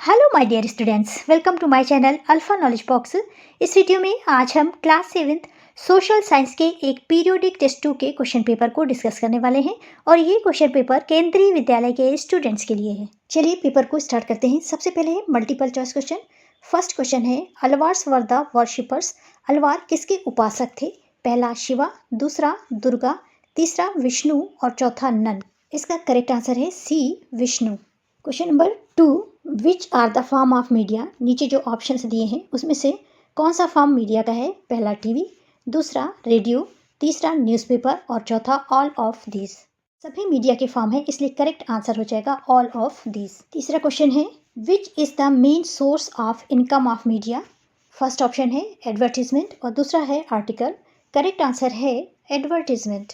Hello my dear students, welcome to my channel alpha knowledge box. इस वीडियो में आज हम क्लास 7th सोशल साइंस के एक पीरियोडिक टेस्ट 2 के क्वेश्चन पेपर को डिस्कस करने वाले हैं और ये क्वेश्चन पेपर केंद्रीय विद्यालय के स्टूडेंट्स के लिए है। चलिए पेपर को स्टार्ट करते हैं। सबसे पहले है multiple choice question. First question है, Alvars were the worshippers. Alvar किसके उपासक थे? पहला शिवा, दूसरा दुर्गा, तीसरा विष्णु और चौथा नन। इसका करेक्ट आंसर है C, Vishnu. Question number 2, which are the form of media. नीचे जो ऑप्शंस दिए हैं उसमें से कौन सा फॉर्म मीडिया का है? पहला टीवी, दूसरा रेडियो, तीसरा न्यूज़पेपर और चौथा ऑल ऑफ दिस। सभी मीडिया के फॉर्म है, इसलिए करेक्ट आंसर हो जाएगा ऑल ऑफ दिस। तीसरा क्वेश्चन है, which is the main source of income of media. First option है एडवर्टीजमेंट और दूसरा है आर्टिकल। करेक्ट आंसर है एडवर्टीजमेंट।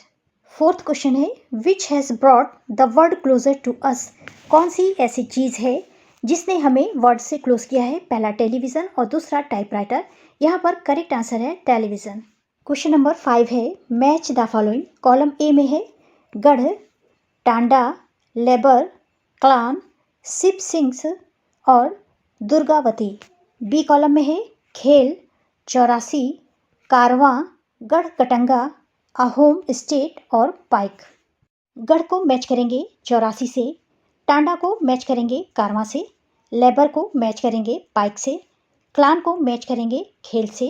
फोर्थ क्वेश्चन है, which has brought the world closer to us. कौन सी ऐसी चीज़ है जिसने हमें वर्ड से क्लोज किया है? पहला टेलीविज़न और दूसरा टाइपराइटर। यहाँ पर करेक्ट आंसर है टेलीविज़न। क्वेश्चन नंबर 5 है, match the following. Column A में है गढ़, टांडा, लेबर, क्लान, शिप सिंग्स और दुर्गावती। बी कॉलम में है खेल, 84, कारवां, गढ़ कटंगा, अहोम स्टेट और पाइक। गढ़ को मैच करेंगे 84 से, टांडा को मैच करेंगे कारवां से, लेबर को मैच करेंगे पाइक से, क्लान को मैच करेंगे खेल से,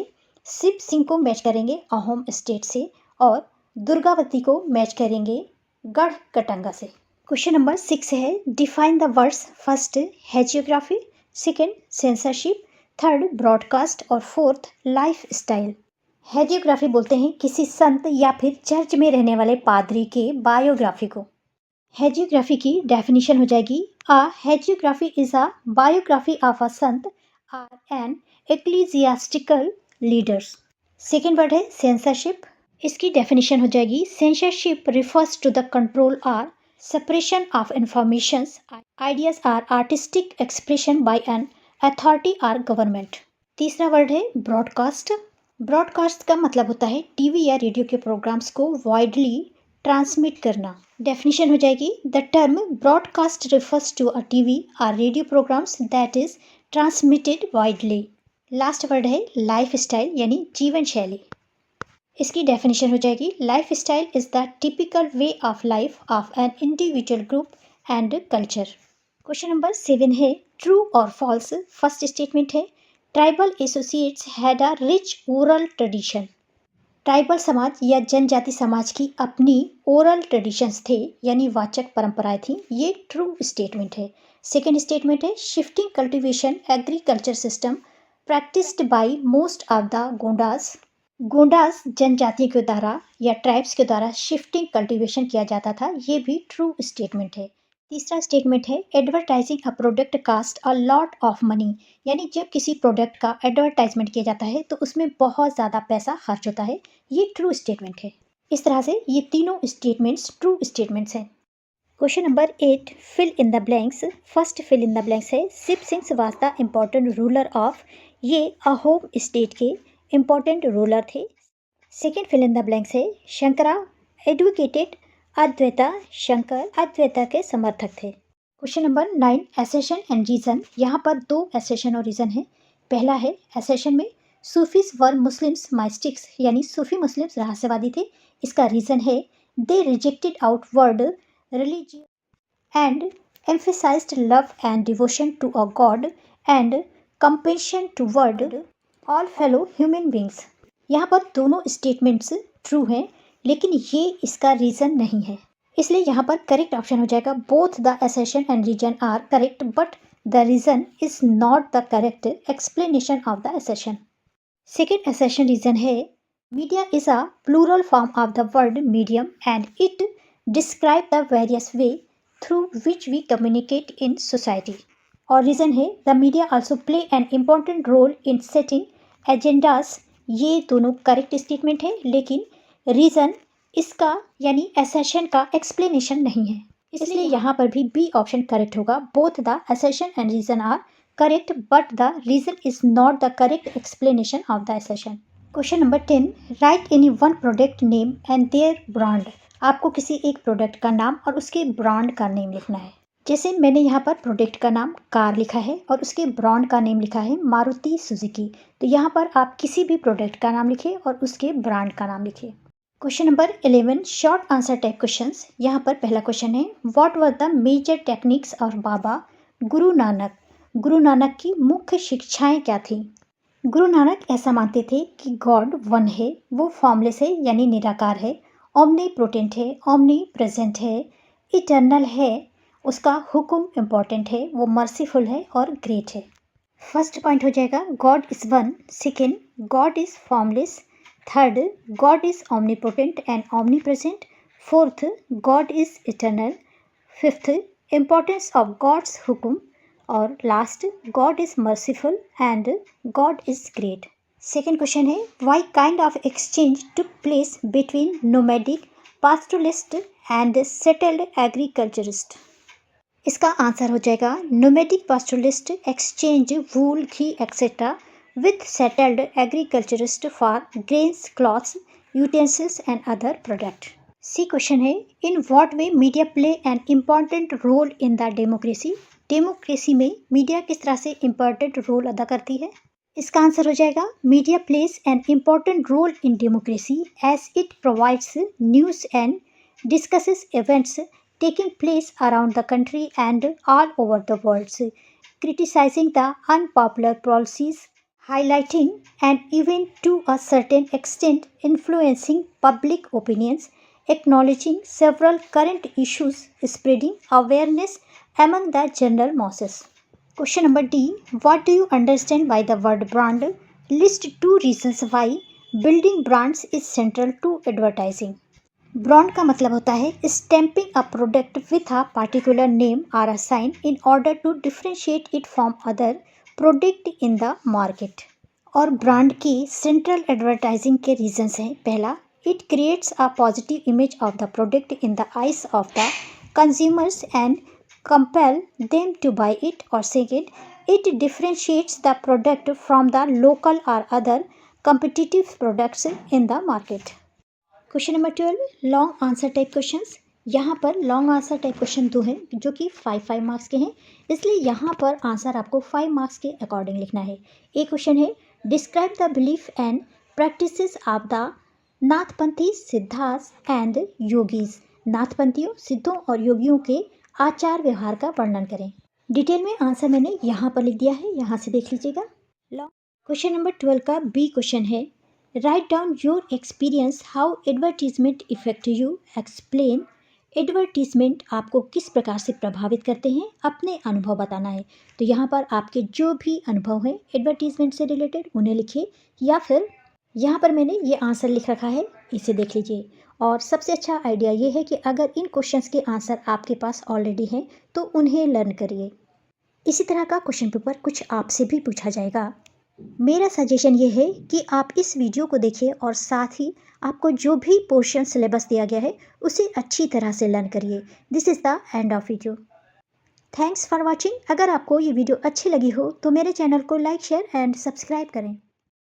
शिप सिंह को मैच करेंगे अहोम स्टेट से और दुर्गावती को मैच करेंगे गढ़ कटंगा से। क्वेश्चन नंबर 6 है, define the words. First hagiography, second censorship, third broadcast और फोर्थ लाइफ स्टाइल। हैजियोग्राफी बोलते हैं किसी संत या फिर चर्च में रहने वाले पादरी के बायोग्राफी को। हैजियोग्राफी की डेफिनेशन हो जाएगी, a hagiography is a biography of a sant or an ecclesiastical leaders. Second word है सेंसरशिप। इसकी डेफिनेशन हो जाएगी, censorship refers to the control or separation of informations, ideas or artistic expression by an authority or government। तीसरा word है broadcast. Broadcast का मतलब होता है टीवी या रेडियो के प्रोग्राम्स को वाइडली ट्रांसमिट करना। डेफिनेशन हो जाएगी, the term broadcast refers to a TV और radio programmes that is transmitted widely. Last word है लाइफ स्टाइल यानी जीवन शैली। इसकी डेफिनेशन हो जाएगी, life style is the typical way of life of an individual group and culture. Question number 7 है, true और फॉल्स। फर्स्ट स्टेटमेंट है, tribal associates had a rich oral tradition. Tribal समाज या जनजाति समाज की अपनी ओरल ट्रेडिशंस थे यानी वाचक परंपराएं थी। ये ट्रू स्टेटमेंट है। सेकेंड स्टेटमेंट है, shifting cultivation agriculture system practised by most of the Gondas. Gondas जनजाति के द्वारा या ट्राइब्स के द्वारा शिफ्टिंग कल्टीवेशन किया जाता था। ये भी ट्रू स्टेटमेंट है। तीसरा स्टेटमेंट है, advertising a product cost a lot of money. यानी जब किसी प्रोडक्ट का एडवर्टाइजमेंट किया जाता है तो उसमें बहुत ज़्यादा पैसा खर्च होता है। ये ट्रू स्टेटमेंट है। इस तरह से ये तीनों स्टेटमेंट्स ट्रू स्टेटमेंट्स हैं। Question number 8, fill in the blanks. First fill in the blanks है, Sib Singh was the important ruler of. ये अहोम स्टेट के इम्पॉर्टेंट रूलर थे। Second fill in the blanks है, शंकरा एडवोकेटेड अद्वैता। शंकर अद्वैता के समर्थक थे। Question number 9, assertion and reason. यहाँ पर 2 एसेशन और रीजन है। पहला है, एसेशन में सूफीज वर मुस्लिम्स माइस्टिक्स यानी सूफी मुस्लिम्स रहस्यवादी थे। इसका रीजन है, they rejected outward religion and emphasised love and devotion to a god and compassion toward all fellow human beings. यहाँ पर दोनों स्टेटमेंट्स ट्रू हैं लेकिन ये इसका रीज़न नहीं है, इसलिए यहाँ पर करेक्ट ऑप्शन हो जाएगा, both the assertion and reason are correct but the reason is not the correct explanation of the assertion. Second assertion reason है, media is a plural form of the word medium and it describe the various way through which we communicate in society. और reason है, the media also play an important role in setting agendas. ये दोनों correct statement है लेकिन reason इसका यानी assertion का explanation नहीं है, इसलिए यहाँ पर भी बी ऑप्शन करेक्ट होगा, both the assertion and reason are correct but the reason is not the correct explanation of the assertion. Question number 10, write any one product name and their brand. आपको किसी एक product का नाम और उसके brand का name लिखना है। जैसे मैंने यहाँ पर प्रोडक्ट का नाम कार लिखा है और उसके ब्रांड का नेम लिखा है मारुति सुजुकी। तो यहाँ पर आप किसी भी प्रोडक्ट का नाम लिखें और उसके ब्रांड का नाम लिखें। Question number 11 short answer type questions. यहाँ पर पहला क्वेश्चन है, what were the major techniques of Baba Guru Nanak. Guru Nanak की मुख्य शिक्षाएं क्या थी। गुरु नानक ऐसा मानते थे कि गॉड वन है, वो फॉर्मलेस है यानी निराकार है, ओमनी पोटेंट है, ओमनी प्रेजेंट है, इटर्नल है, उसका हुक्म इम्पॉर्टेंट है, वो मर्सीफुल है और ग्रेट है। फर्स्ट पॉइंट हो जाएगा God is one, second God is formless, third God is omnipotent and omnipresent, fourth God is eternal, fifth importance of God's hukam और last God is merciful and God is great. Second question है, why kind of exchange took place between nomadic pastoralist and settled agriculturist. इसका answer हो जाएगा nomadic pastoralist exchange wool, ghee etcetera with settled agriculturist for grains, clothes, utensils and other product. C question है, in what way media play an important role in the democracy. Democracy में media किस तरह से important role अदा करती है। इसका answer हो जाएगा media plays an important role in democracy as it provides news and discusses events taking place around the country and all over the world, criticizing the unpopular policies, highlighting an event to a certain extent, influencing public opinions, acknowledging several current issues, spreading awareness among the general masses. Question number D. What do you understand by the word brand? List 2 reasons why building brands is central to advertising. Brand का मतलब होता है stamping a product with a particular name और a sign in order to differentiate it from other product in the market. और brand की central advertising के reasons हैं, पहला it creates a positive image of the product in the eyes of the consumers and compel them to buy it, और second it differentiates the product from the local और other competitive products in the market. Question number 12 long answer type questions. यहाँ पर long answer type question 2 हैं जो कि 5 marks के हैं, इसलिए यहाँ पर आंसर आपको 5 मार्क्स के अकॉर्डिंग लिखना है। एक क्वेश्चन है, describe the belief and practices of the Nathpanthi Siddhas and yogis. नाथपंथियों, सिद्धों और योगियों के आचार व्यवहार का वर्णन करें। डिटेल में आंसर मैंने यहाँ पर लिख दिया है, यहाँ से देख लीजिएगा। क्वेश्चन नंबर 12 का बी क्वेश्चन है, write down your experience how advertisement effect you, explain. Advertisement आपको किस प्रकार से प्रभावित करते हैं, अपने अनुभव बताना है। तो यहाँ पर आपके जो भी अनुभव हैं एडवर्टीजमेंट से रिलेटेड उन्हें लिखिए, या फिर यहाँ पर मैंने ये आंसर लिख रखा है, इसे देख लीजिए। और सबसे अच्छा आइडिया ये है कि अगर इन क्वेश्चंस के आंसर आपके पास ऑलरेडी हैं तो उन्हें लर्न करिए। इसी तरह का क्वेश्चन पेपर कुछ आपसे भी पूछा जाएगा। मेरा सजेशन ये है कि आप इस वीडियो को देखिए और साथ ही आपको जो भी पोर्शन सिलेबस दिया गया है उसे अच्छी तरह से लर्न करिए। This is the end of video. Thanks for watching. अगर आपको ये वीडियो अच्छी लगी हो तो मेरे चैनल को लाइक, शेयर एंड सब्सक्राइब करें।